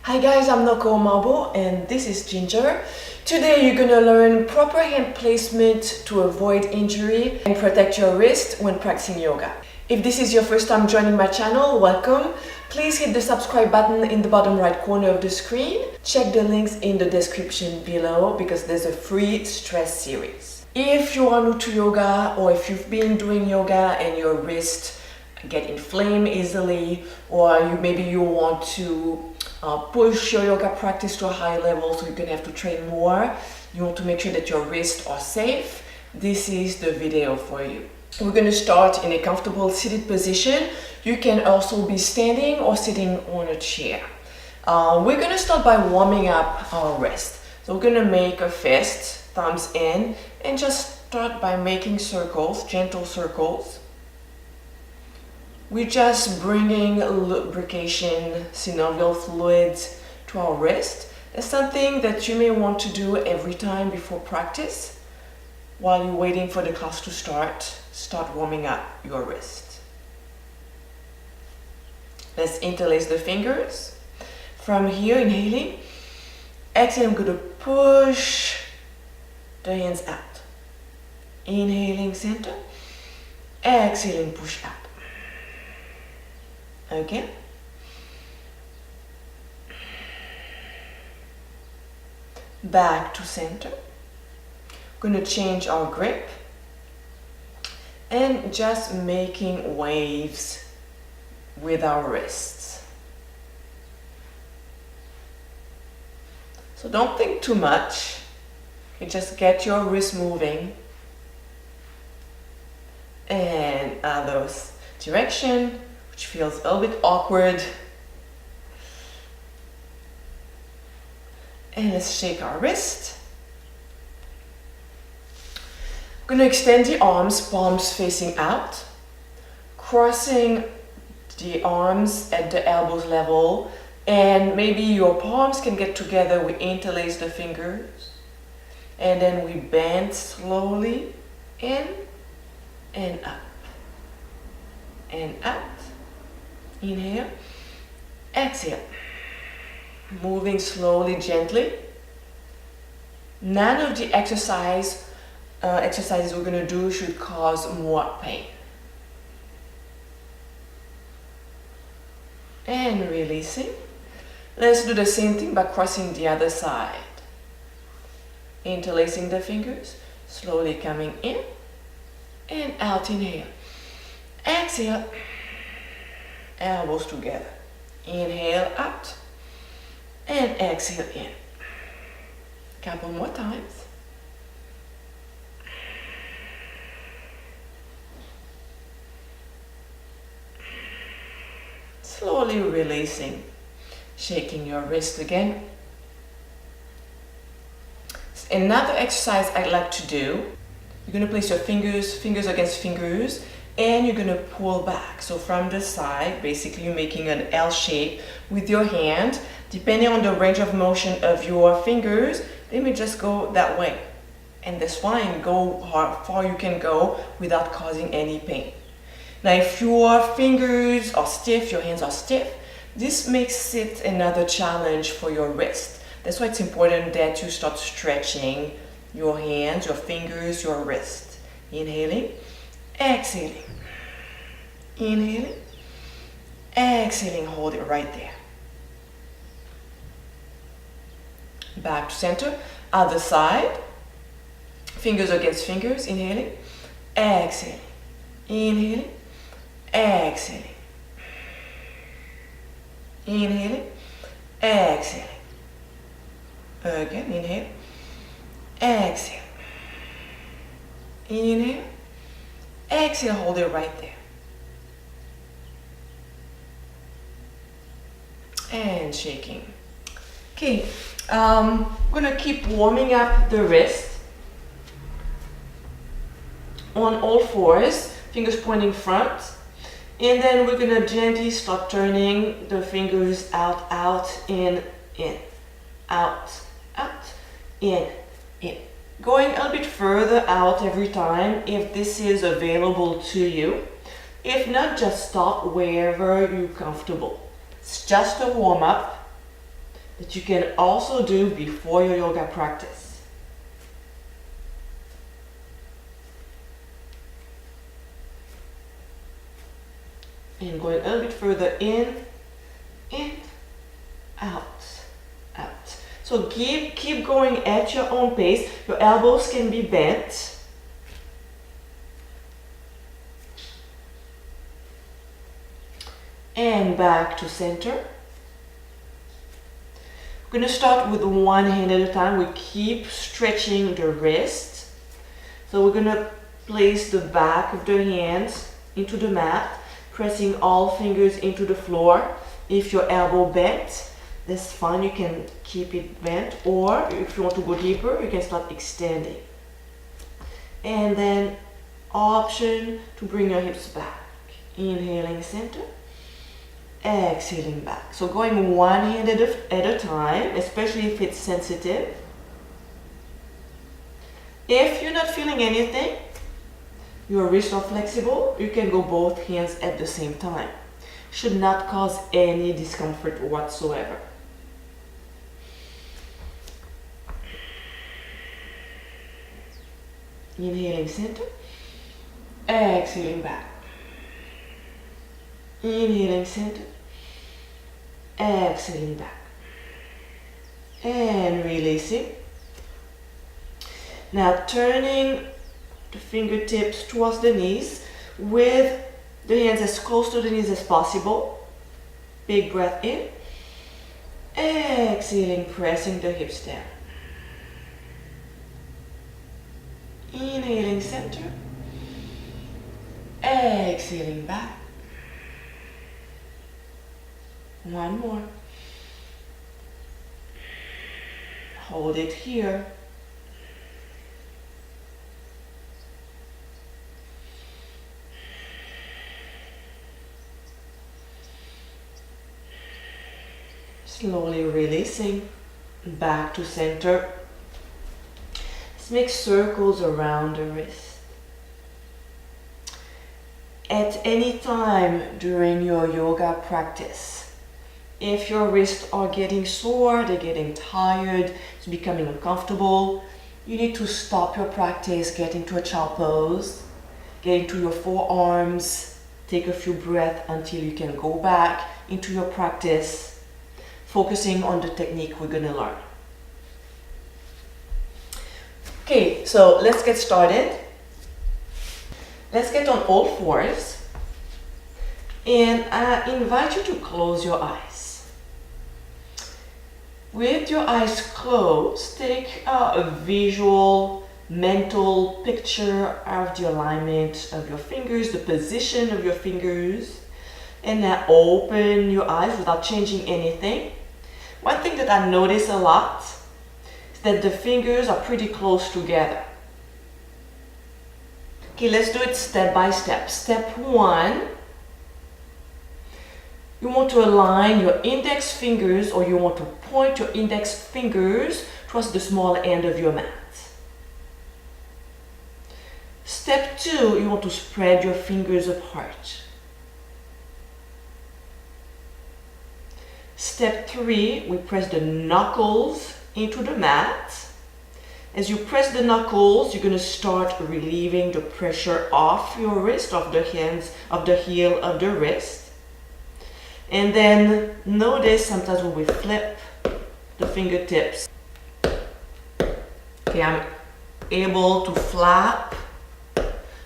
Hi guys, I'm Noko Mabo and this is Ginger. Today you're gonna learn proper hand placement to avoid injury and protect your wrist when practicing yoga. If this is your first time joining my channel, welcome. Please hit the subscribe button in the bottom right corner of the screen. Check the links in the description below because there's a free stress series. If you are new to yoga or if you've been doing yoga and your wrist get inflamed easily, or maybe you want to push your yoga practice to a higher level, so you're gonna have to train more, you want to make sure that your wrists are safe, this is the video for you. We're going to start in a comfortable seated position. You can also be standing or sitting on a chair. We're going to start by warming up our wrist. So we're going to make a fist, thumbs in, and just start by making circles, gentle circles. We're just bringing lubrication, synovial fluids to our wrist. That's something that you may want to do every time before practice. While you're waiting for the class to start warming up your wrist. Let's interlace the fingers. From here, inhaling. Exhale, I'm going to push the hands out. Inhaling, center. Exhaling, push up. Okay. Back to center. Going to change our grip and just making waves with our wrists. So don't think too much. You just get your wrist moving and other direction, which feels a little bit awkward. And let's shake our wrist. Going to extend the arms, palms facing out, crossing the arms at the elbows level, and maybe your palms can get together. We interlace the fingers, and then we bend slowly in and up, and out. Inhale, exhale, moving slowly, gently. None of the exercises we're going to do should cause more pain. And releasing. Let's do the same thing by crossing the other side. Interlacing the fingers, slowly coming in and out. Inhale. Exhale. Elbows together. Inhale out and exhale in. Couple more times. Slowly releasing, shaking your wrist again. Another exercise I'd like to do, you're going to place your fingers against fingers, and you're going to pull back. So from the side, basically you're making an L shape with your hand. Depending on the range of motion of your fingers, they may just go that way. And that's fine, go how far you can go without causing any pain. Now, if your fingers are stiff, your hands are stiff, this makes it another challenge for your wrist. That's why it's important that you start stretching your hands, your fingers, your wrist. Inhaling, exhaling. Inhaling, exhaling, hold it right there. Back to center, other side. Fingers against fingers, inhaling, exhaling. Inhaling. Exhaling. Inhaling. Exhaling. Again, inhale. Exhale. Inhale. Exhale, hold it right there. And shaking. Okay, I'm gonna keep warming up the wrist on all fours, fingers pointing front. And then we're going to gently start turning the fingers out, in, out, in. Going a little bit further out every time if this is available to you. If not, just stop wherever you're comfortable. It's just a warm-up. that you can also do before your yoga practice. And going a little bit further in, out, out. So keep going at your own pace. Your elbows can be bent. And back to center. We're going to start with one hand at a time. We keep stretching the wrist. So we're going to place the back of the hands into the mat, pressing all fingers into the floor. If your elbow bent, that's fine. You can keep it bent, or if you want to go deeper, you can start extending. And then option to bring your hips back. Inhaling center. Exhaling back. So going one hand at a time, especially if it's sensitive. If you're not feeling anything, your wrists are flexible, you can go both hands at the same time. Should not cause any discomfort whatsoever. Inhaling center. Exhaling back. Inhaling center, exhaling back, and releasing. Now turning the fingertips towards the knees with the hands as close to the knees as possible. Big breath in, exhaling, pressing the hips down. Inhaling center, exhaling back. One more. Hold it here. Slowly releasing back to center. Let's make circles around the wrist. At any time during your yoga practice, if your wrists are getting sore, they're getting tired, it's becoming uncomfortable, you need to stop your practice, get into a child pose, get into your forearms, take a few breaths until you can go back into your practice, focusing on the technique we're going to learn. Okay, so let's get started. Let's get on all fours, and I invite you to close your eyes. With your eyes closed, take a visual, mental picture of the alignment of your fingers, the position of your fingers, and now open your eyes without changing anything. One thing that I notice a lot is that the fingers are pretty close together. Okay, let's do it step by step. Step one, you want to align your index fingers, or you want to point your index fingers towards the small end of your mat. Step two, you want to spread your fingers apart. Step three, we press the knuckles into the mat. As you press the knuckles, you're going to start relieving the pressure off your wrist, off the hands, of the heel of the wrist. And then notice sometimes when we flip the fingertips, okay, I'm able to flap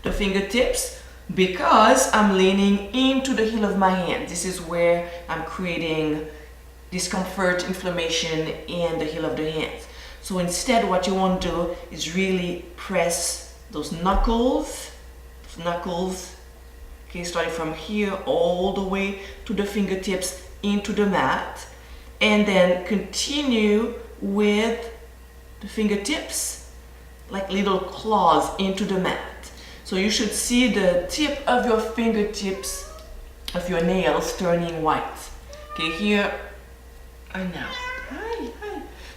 the fingertips because I'm leaning into the heel of my hand. This is where I'm creating discomfort, inflammation in the heel of the hands. So instead, what you want to do is really press those knuckles, okay, starting from here all the way to the fingertips into the mat, and then continue with the fingertips like little claws into the mat. So you should see the tip of your fingertips, of your nails, turning white. Okay, here and now. Hi.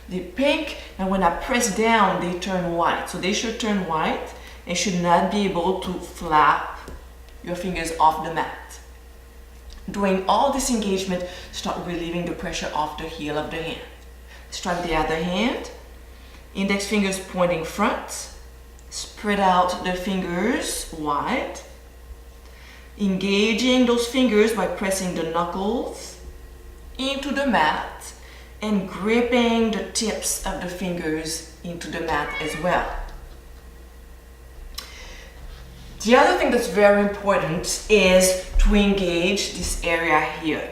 They're pink, and when I press down, they turn white. So they should turn white and should not be able to flap your fingers off the mat. During all this engagement, start relieving the pressure off the heel of the hand. Let's try the other hand. Index fingers pointing front. Spread out the fingers wide. Engaging those fingers by pressing the knuckles into the mat and gripping the tips of the fingers into the mat as well. The other thing that's very important is to engage this area here.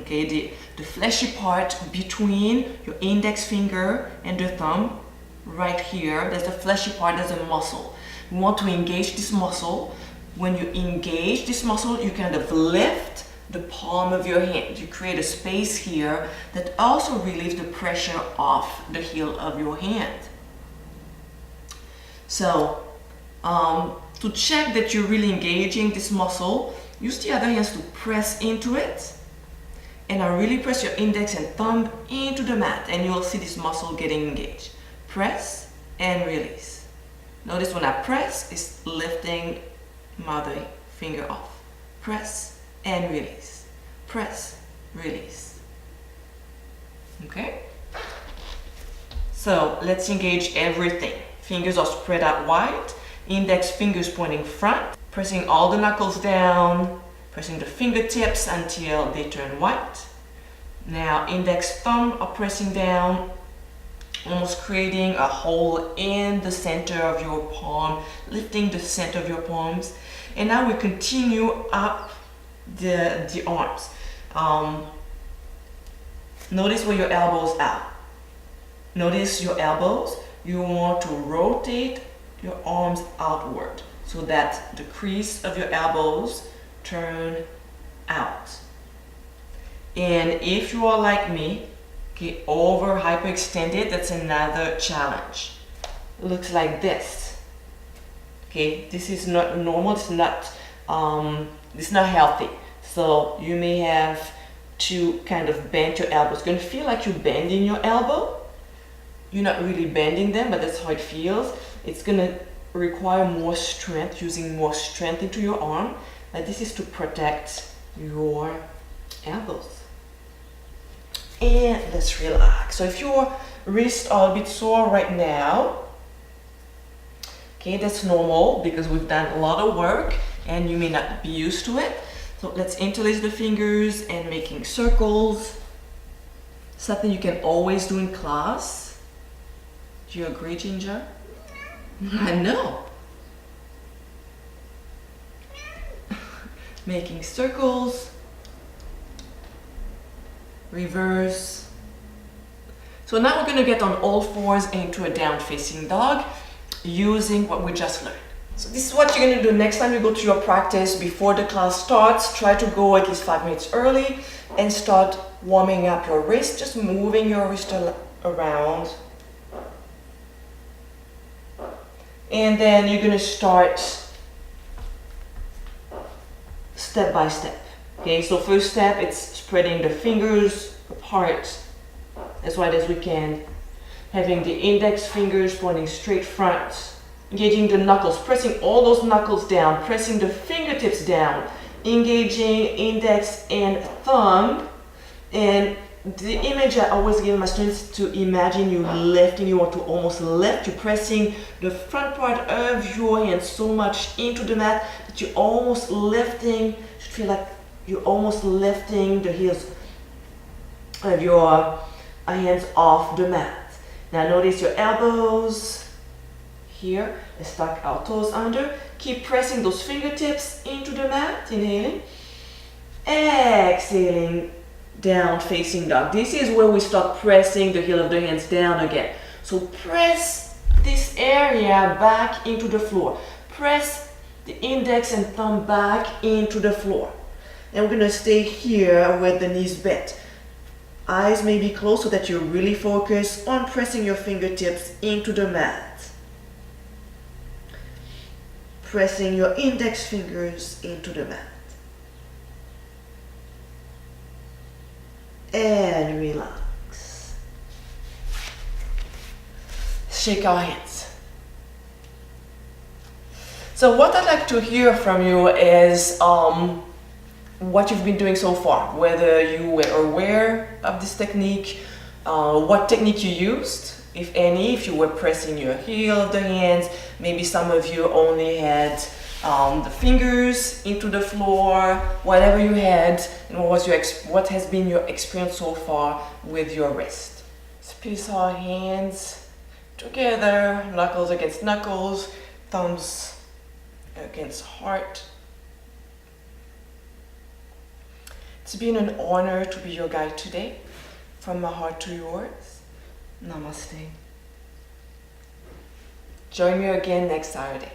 Okay, the fleshy part between your index finger and the thumb, right here, there's a fleshy part, there's a muscle. We want to engage this muscle. When you engage this muscle, you kind of lift the palm of your hand. You create a space here that also relieves the pressure off the heel of your hand. So, to check that you're really engaging this muscle, use the other hands to press into it. And now really press your index and thumb into the mat and you'll see this muscle getting engaged. Press and release. Notice when I press, it's lifting my other finger off. Press and release. Press, release. Okay? So let's engage everything. Fingers are spread out wide. Index fingers pointing front. Pressing all the knuckles down. Pressing the fingertips until they turn white. Now index thumb are pressing down, almost creating a hole in the center of your palm, lifting the center of your palms. And now we continue up the arms. Notice where your elbows are. Notice your elbows. You want to rotate your arms outward so that the crease of your elbows turn out. And if you are like me, okay, over hyperextended, that's another challenge. It looks like this. Okay, this is not normal, it's not healthy. So you may have to kind of bend your elbows. It's gonna feel like you're bending your elbow. You're not really bending them, but that's how it feels. It's gonna require more strength, using more strength into your arm. But this is to protect your elbows. And let's relax. So if your wrists are a bit sore right now, okay, that's normal because we've done a lot of work and you may not be used to it. So let's interlace the fingers and making circles. Something you can always do in class. Do you agree, Ginger? I know. Making circles. Reverse. So now we're going to get on all fours into a down facing dog using what we just learned. So this is what you're going to do next time you go to your practice. Before the class starts, try to go at least 5 minutes early and start warming up your wrist, just moving your wrist around. And then you're going to start step by step. Okay, so first step, it's spreading the fingers apart as wide as we can, having the index fingers pointing straight front, engaging the knuckles, pressing all those knuckles down, pressing the fingertips down, engaging index and thumb. And the image I always give my students to imagine you lifting, you want to almost lift, you're pressing the front part of your hand so much into the mat that you're almost lifting, you should feel like you're almost lifting the heels of your hands off the mat. Now notice your elbows here. Let's tuck our toes under. Keep pressing those fingertips into the mat. Inhaling. Exhaling. Down facing dog. This is where we start pressing the heel of the hands down again. So press this area back into the floor. Press the index and thumb back into the floor. And we're going to stay here with the knees bent. Eyes may be closed so that you really focus on pressing your fingertips into the mat. Pressing your index fingers into the mat. And relax. Shake our hands. So what I'd like to hear from you is what you've been doing so far, whether you were aware of this technique, what technique you used, if any, if you were pressing your heel of the hands. Maybe some of you only had the fingers into the floor, whatever you had, and what has been your experience so far with your wrist. Squeeze our hands together, knuckles against knuckles, thumbs against heart. It's been an honor to be your guide today. From my heart to yours, namaste. Join me again next Saturday.